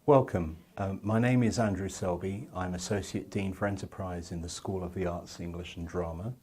Welcome. My name is Andrew Selby. I'm Associate Dean for Enterprise in the School of the Arts, English and Drama,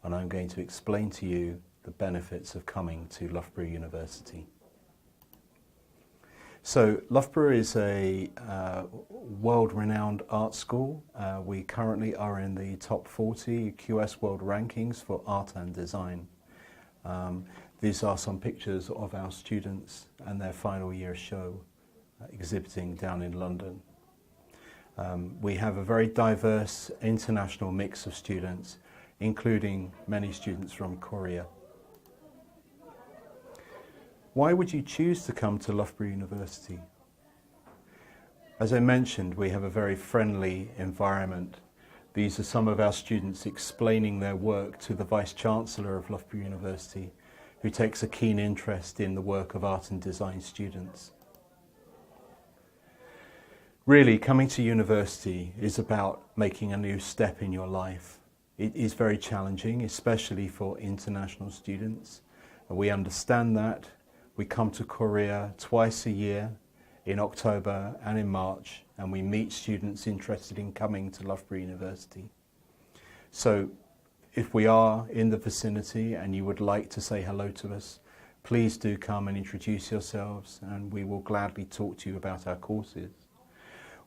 and I'm going to explain to you the benefits of coming to Loughborough University. So Loughborough is a world-renowned art school. We currently are in the top 40 QS World Rankings for art and design. These are some pictures of our students and their final year show exhibiting down in London. We have a very diverse international mix of students, including many students from Korea. Why would you choose to come to Loughborough University? As I mentioned, we have a very friendly environment. These are some of our students explaining their work to the Vice-Chancellor of Loughborough University, who takes a keen interest in the work of art and design students. Really, coming to university is about making a new step in your life. It is very challenging, especially for international students. We understand that. We come to Korea twice a year, in October and in March, and we meet students interested in coming to Loughborough University. So, if we are in the vicinity and you would like to say hello to us, please do come and introduce yourselves, and we will gladly talk to you about our courses.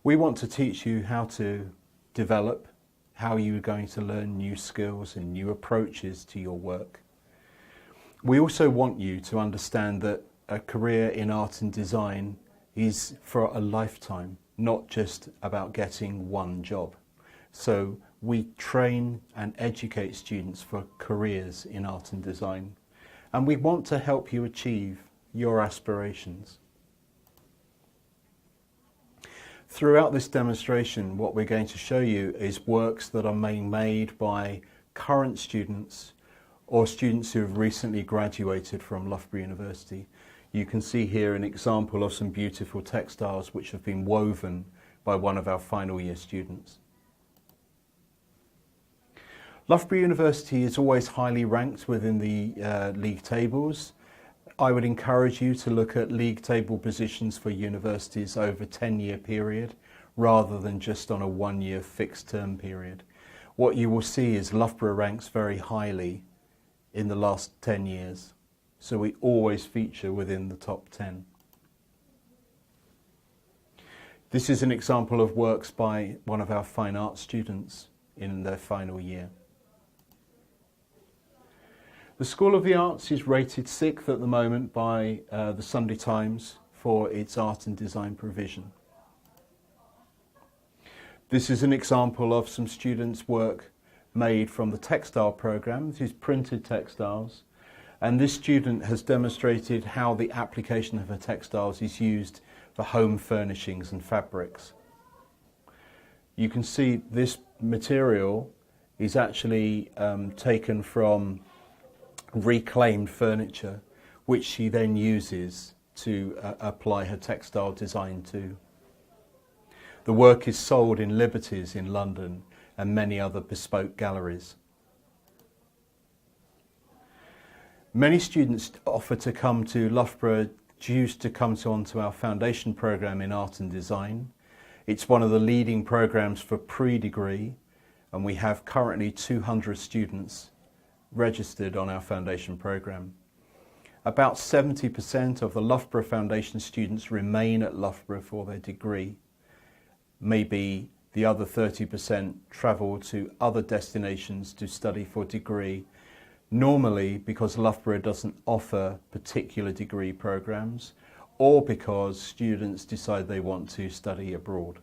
We want to teach you how to develop, how you're going to learn new skills and new approaches to your work. We also want you to understand that a career in art and design is for a lifetime, not just about getting one job. So we train and educate students for careers in art and design, and we want to help you achieve your aspirations. Throughout this demonstration, what we're going to show you is works that are being made by current students or students who have recently graduated from Loughborough University. You can see here an example of some beautiful textiles which have been woven by one of our final year students. Loughborough University is always highly ranked within the league tables. I would encourage you to look at league table positions for universities over a 10-year period rather than just on a 1-year fixed term period. What you will see is Loughborough ranks very highly in the last 10 years, so we always feature within the top 10. This is an example of works by one of our fine arts students in their final year. The School of the Arts is rated 6th at the moment by the Sunday Times for its art and design provision. This is an example of some students' work made from the textile program. This is printed textiles, and this student has demonstrated how the application of her textiles is used for home furnishings and fabrics. You can see this material is actually taken from reclaimed furniture, which she then uses to apply her textile design to. The work is sold in Liberties in London and many other bespoke galleries. Many students offer to come to Loughborough, choose to come onto our foundation programme in art and design. It's one of the leading programmes for pre-degree, and we have currently 200 students registered on our foundation programme. About 70% of the Loughborough Foundation students remain at Loughborough for their degree. Maybe the other 30% travel to other destinations to study for degree, normally because Loughborough doesn't offer particular degree programmes or because students decide they want to study abroad.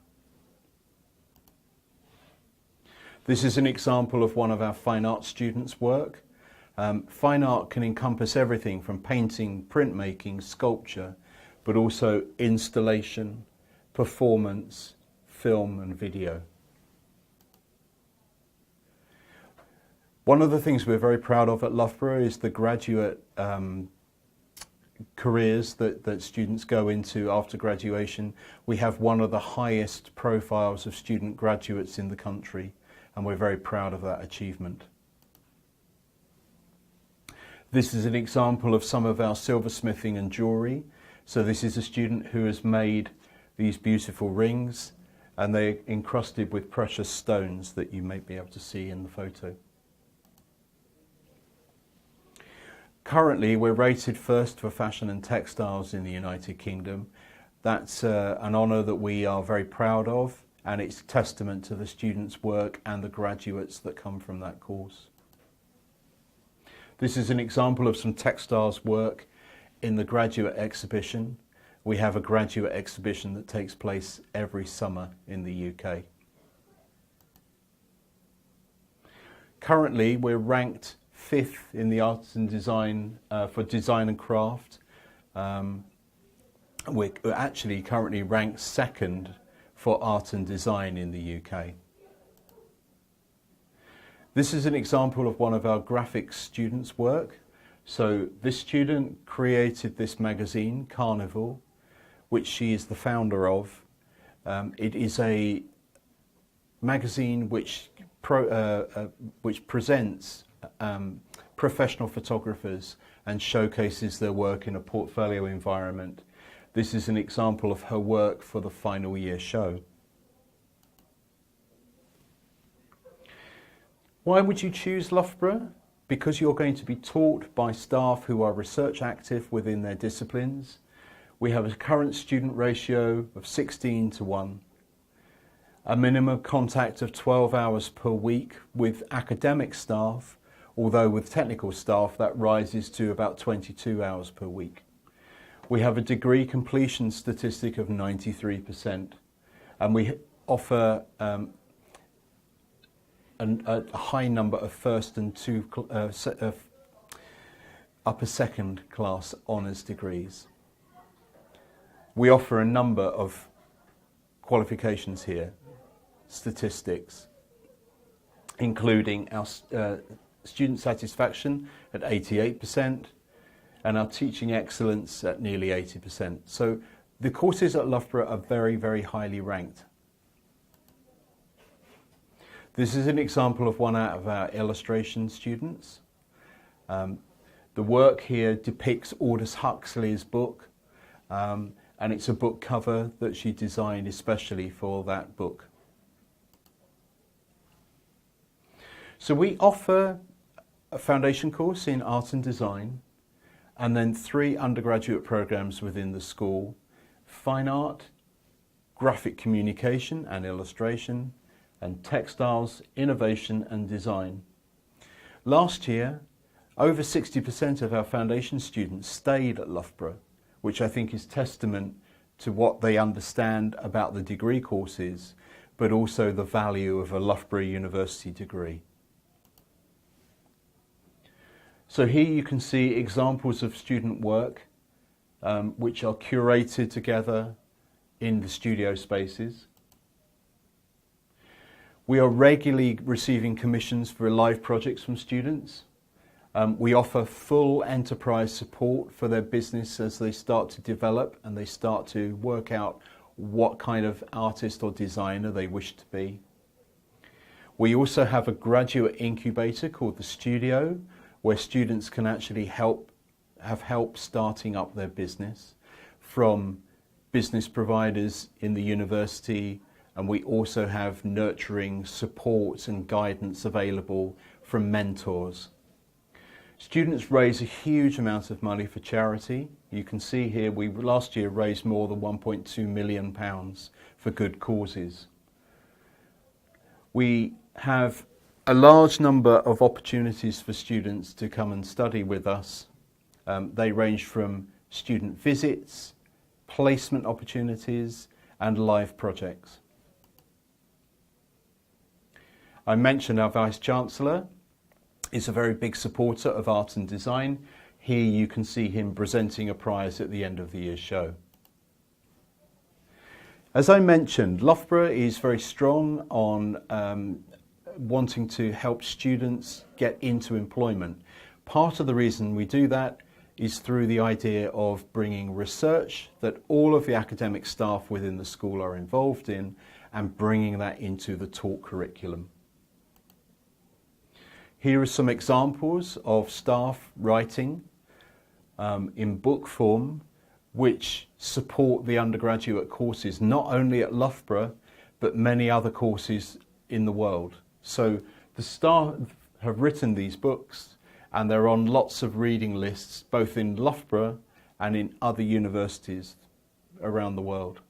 This is an example of one of our fine art students' work. Fine art can encompass everything from painting, printmaking, sculpture, but also installation, performance, film and video. One of the things we're very proud of at Loughborough is the graduate careers that students go into after graduation. We have one of the highest profiles of student graduates in the country, and we're very proud of that achievement. This is an example of some of our silversmithing and jewellery. So this is a student who has made these beautiful rings, and they're encrusted with precious stones that you may be able to see in the photo. Currently, we're rated first for fashion and textiles in the United Kingdom. That's an honour that we are very proud of, and it's testament to the students' work and the graduates that come from that course. This is an example of some textiles work in the graduate exhibition. We have a graduate exhibition that takes place every summer in the UK. Currently, we're ranked 5th in the arts and design for design and craft. We're actually currently ranked 2nd for art and design in the UK. This is an example of one of our graphics students' work. So this student created this magazine, Carnival, which she is the founder of. It is a magazine which presents professional photographers and showcases their work in a portfolio environment. This is an example of her work for the final year show. Why would you choose Loughborough? Because you're going to be taught by staff who are research active within their disciplines. We have a current student ratio of 16:1, a minimum contact of 12 hours per week with academic staff, although with technical staff that rises to about 22 hours per week. We have a degree completion statistic of 93%, and we offer a high number of first and upper second class honours degrees. We offer a number of qualifications here, statistics, including our student satisfaction at 88% and our teaching excellence at nearly 80%. So the courses at Loughborough are very, very highly ranked. This is an example of one out of our illustration students. The work here depicts Aldous Huxley's book, and it's a book cover that she designed especially for that book. So we offer a foundation course in art and design, and then 3 undergraduate programs within the school: fine art, graphic communication and illustration, and textiles, innovation and design. Last year, over 60% of our foundation students stayed at Loughborough, which I think is testament to what they understand about the degree courses, but also the value of a Loughborough University degree. So here you can see examples of student work which are curated together in the studio spaces. We are regularly receiving commissions for live projects from students. We offer full enterprise support for their business as they start to develop and they start to work out what kind of artist or designer they wish to be. We also have a graduate incubator called the Studio, where students can actually have help starting up their business from business providers in the university, and we also have nurturing support and guidance available from mentors. Students raise a huge amount of money for charity. You can see here we last year raised more than £1.2 million for good causes. We have a large number of opportunities for students to come and study with us. They range from student visits, placement opportunities and live projects. I mentioned our Vice-Chancellor is a very big supporter of art and design. Here you can see him presenting a prize at the end of the year's show. As I mentioned, Loughborough is very strong on wanting to help students get into employment. Part of the reason we do that is through the idea of bringing research that all of the academic staff within the school are involved in and bringing that into the taught curriculum. Here are some examples of staff writing in book form which support the undergraduate courses, not only at Loughborough, but many other courses in the world. So the staff have written these books, and they're on lots of reading lists, both in Loughborough and in other universities around the world.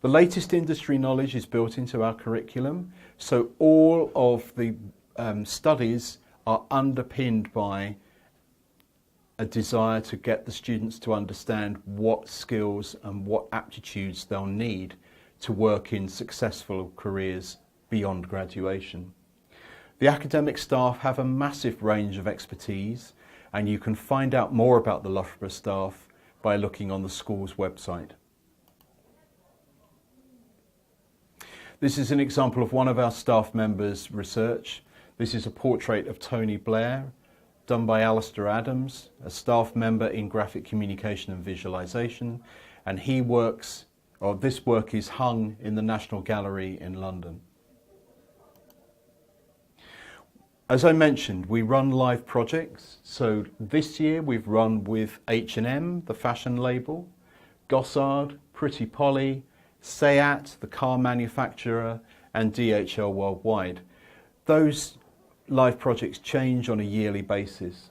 The latest industry knowledge is built into our curriculum, so all of the studies are underpinned by a desire to get the students to understand what skills and what aptitudes they'll need to work in successful careers beyond graduation. The academic staff have a massive range of expertise, and you can find out more about the Loughborough staff by looking on the school's website. This is an example of one of our staff members' research. This is a portrait of Tony Blair, done by Alistair Adams, a staff member in graphic communication and visualization, and this work is hung in the National Gallery in London. As I mentioned, we run live projects. So this year we've run with H&M, the fashion label, Gossard, Pretty Polly, Seat, the car manufacturer, and DHL Worldwide. Those live projects change on a yearly basis.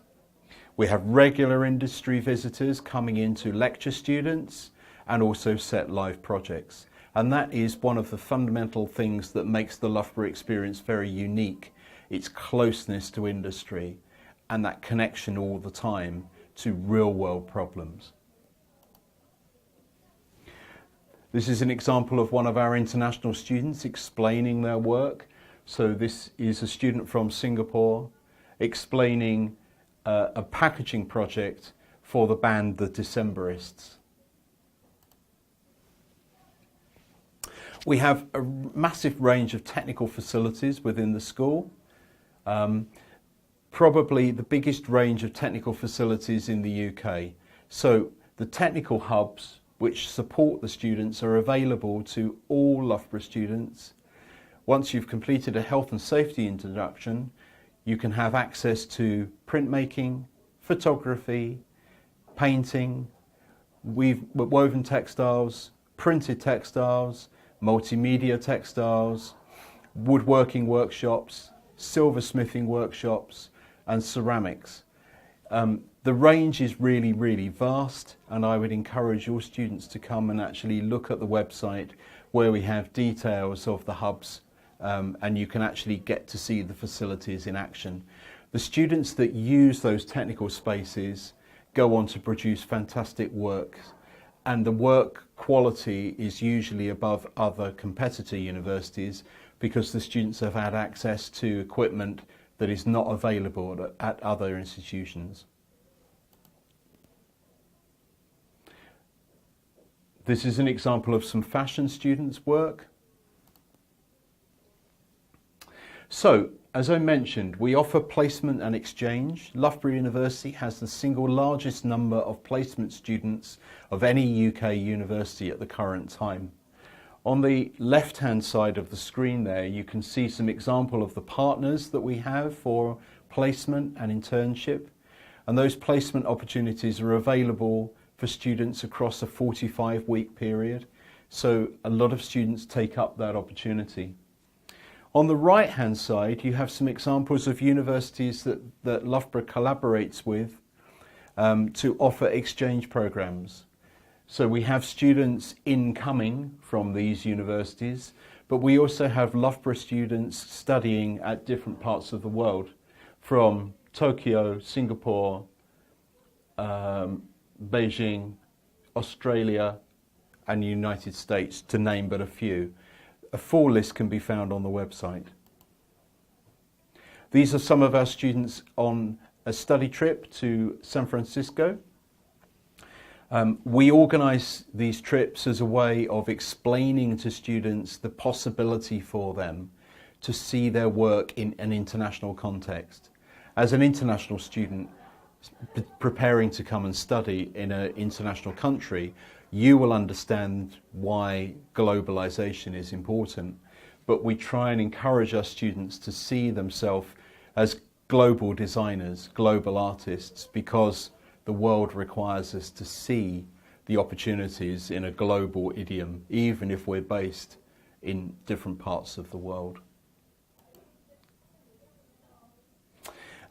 We have regular industry visitors coming in to lecture students and also set live projects. And that is one of the fundamental things that makes the Loughborough experience very unique. Its closeness to industry and that connection all the time to real world problems. This is an example of one of our international students explaining their work. So this is a student from Singapore explaining a packaging project for the band The Decemberists. We have a massive range of technical facilities within the school. Probably the biggest range of technical facilities in the UK. So the technical hubs which support the students are available to all Loughborough students. Once you've completed a health and safety introduction, you can have access to printmaking, photography, painting, woven textiles, printed textiles, multimedia textiles, woodworking workshops, silversmithing workshops, and ceramics. The range is really, really vast, and I would encourage your students to come and actually look at the website where we have details of the hubs, and you can actually get to see the facilities in action. The students that use those technical spaces go on to produce fantastic work, and the work quality is usually above other competitor universities because the students have had access to equipment that is not available at other institutions. This is an example of some fashion students' work. So, as I mentioned, we offer placement and exchange. Loughborough University has the single largest number of placement students of any UK university at the current time. On the left-hand side of the screen there, you can see some example of the partners that we have for placement and internship. And those placement opportunities are available for students across a 45-week period. So a lot of students take up that opportunity. On the right-hand side, you have some examples of universities that Loughborough collaborates with to offer exchange programs. So we have students incoming from these universities, but we also have Loughborough students studying at different parts of the world, from Tokyo, Singapore, Beijing, Australia, and the United States, to name but a few. A full list can be found on the website. These are some of our students on a study trip to San Francisco. We organise these trips as a way of explaining to students the possibility for them to see their work in an international context. As an international student preparing to come and study in an international country, you will understand why globalization is important, but we try and encourage our students to see themselves as global designers, global artists, because the world requires us to see the opportunities in a global idiom, even if we're based in different parts of the world.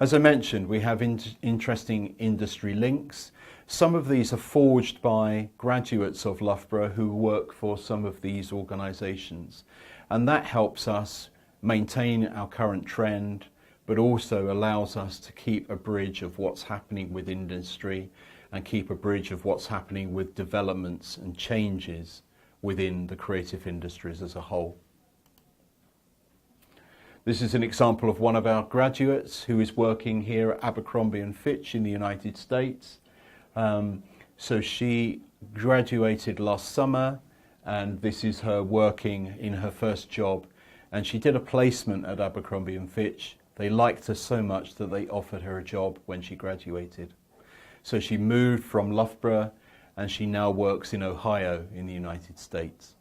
As I mentioned, we have interesting industry links. Some of these are forged by graduates of Loughborough who work for some of these organisations, and that helps us maintain our current trend, but also allows us to keep a bridge of what's happening with industry and keep a bridge of what's happening with developments and changes within the creative industries as a whole. This is an example of one of our graduates who is working here at Abercrombie & Fitch in the United States. So she graduated last summer, and this is her working in her first job. And she did a placement at Abercrombie & Fitch. They liked her so much that they offered her a job when she graduated. So she moved from Loughborough, and she now works in Ohio in the United States.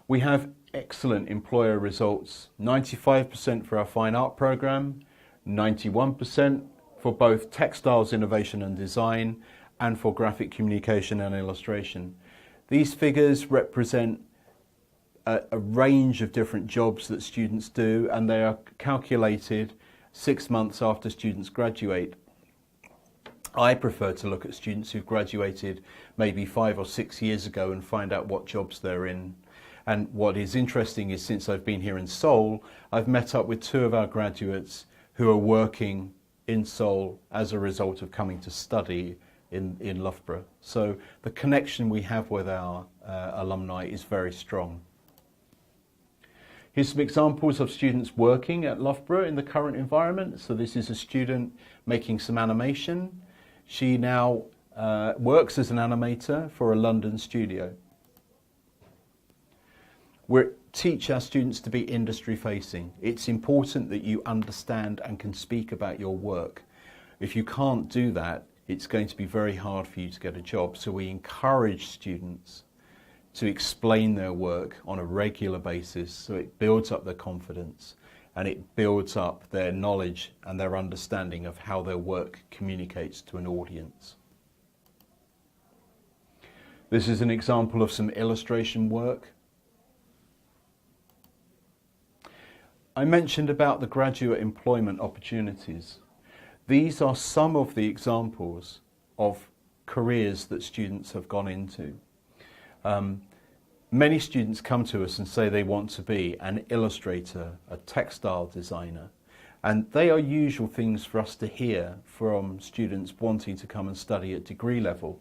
We have excellent employer results, 95% for our fine art program, 91% for both textiles innovation and design, and for graphic communication and illustration. These figures represent a range of different jobs that students do, and they are calculated 6 months after students graduate. I prefer to look at students who graduated maybe 5 or 6 years ago and find out what jobs they're in. And what is interesting is, since I've been here in Seoul, I've met up with 2 of our graduates who are working in Seoul as a result of coming to study in Loughborough. So the connection we have with our alumni is very strong. Here's some examples of students working at Loughborough in the current environment. So this is a student making some animation. She now works as an animator for a London studio. We teach our students to be industry facing. It's important that you understand and can speak about your work. If you can't do that, it's going to be very hard for you to get a job. So we encourage students to explain their work on a regular basis, so it builds up their confidence and it builds up their knowledge and their understanding of how their work communicates to an audience. This is an example of some illustration work. I mentioned about the graduate employment opportunities. These are some of the examples of careers that students have gone into. Many students come to us and say they want to be an illustrator, a textile designer, and they are usual things for us to hear from students wanting to come and study at degree level.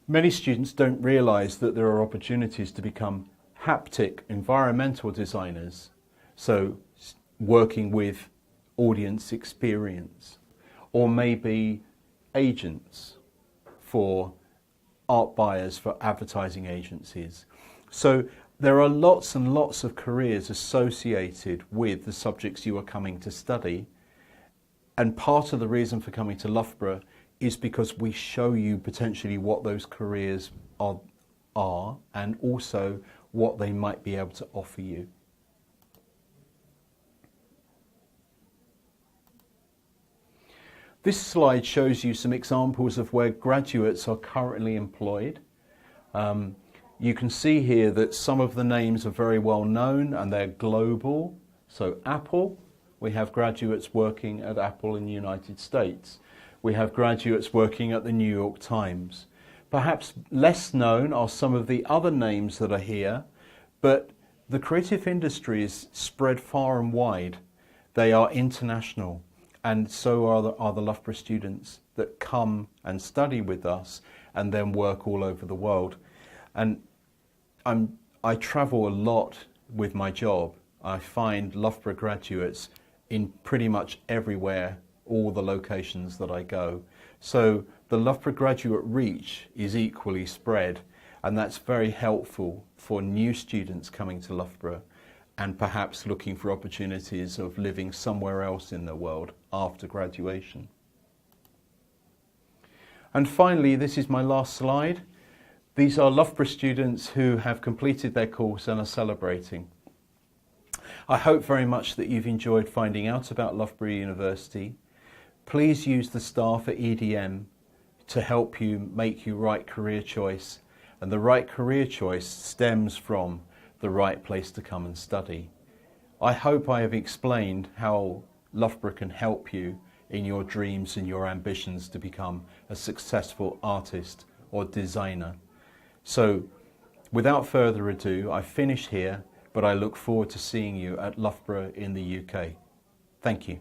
Many students don't realise that there are opportunities to become haptic environmental designers, so working with audience experience, or maybe agents for art buyers for advertising agencies. So there are lots and lots of careers associated with the subjects you are coming to study, and part of the reason for coming to Loughborough is because we show you potentially what those careers are and also what they might be able to offer you. This slide shows you some examples of where graduates are currently employed. You can see here that some of the names are very well known and they're global. So Apple, we have graduates working at Apple in the United States. We have graduates working at the New York Times. Perhaps less known are some of the other names that are here, but the creative industry is spread far and wide. They are international. And so are the Loughborough students that come and study with us and then work all over the world. And I travel a lot with my job. I find Loughborough graduates in pretty much everywhere, all the locations that I go. So the Loughborough graduate reach is equally spread, and that's very helpful for new students coming to Loughborough and perhaps looking for opportunities of living somewhere else in the world after graduation. And finally, this is my last slide. These are Loughborough students who have completed their course and are celebrating. I hope very much that you've enjoyed finding out about Loughborough University. Please use the staff at EDM to help you make your right career choice, and the right career choice stems from the right place to come and study. I hope I have explained how Loughborough can help you in your dreams and your ambitions to become a successful artist or designer. So without further ado, I finish here, but I look forward to seeing you at Loughborough in the UK. Thank you.